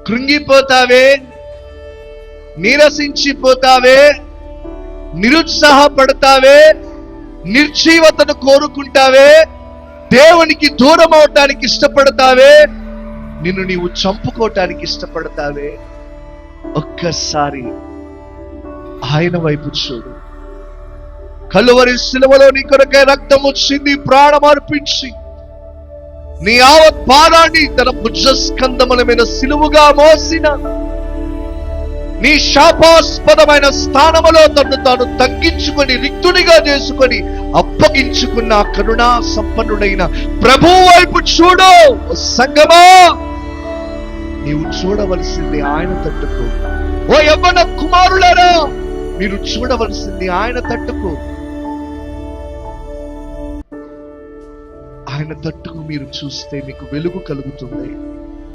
కృంగిపోతావే, నీరసించిపోతావే, నిరుత్సాహపడతావే, నిర్జీవతను కోరుకుంటావే, దేవునికి దూరం అవటానికి ఇష్టపడతావే, నిన్ను నీవు చంపుకోవటానికి ఇష్టపడతావే. ఒక్కసారి ఆయన వైపు చూడు. కలువరి శిలువలో నీ కొరకై రక్తం వచ్చింది, ప్రాణం అర్పించి నీ యావత్ భారాన్ని తన భుజస్కంధముల మీద సిలువుగా మోసిన, నీ శాపాస్పదమైన స్థానములో తను తాను తగ్గించుకొని రిక్తునిగా చేసుకొని అప్పగించుకున్న కరుణా సంపన్నుడైన ప్రభువు వైపు చూడు. సంగమా, నీవు చూడవలసింది ఆయన తట్టుకు. ఓ యవ్వన కుమారులారా, మీరు చూడవలసింది ఆయన తట్టుకు. ఆయన తట్టుకు మీరు చూస్తే మీకు వెలుగు కలుగుతుంది.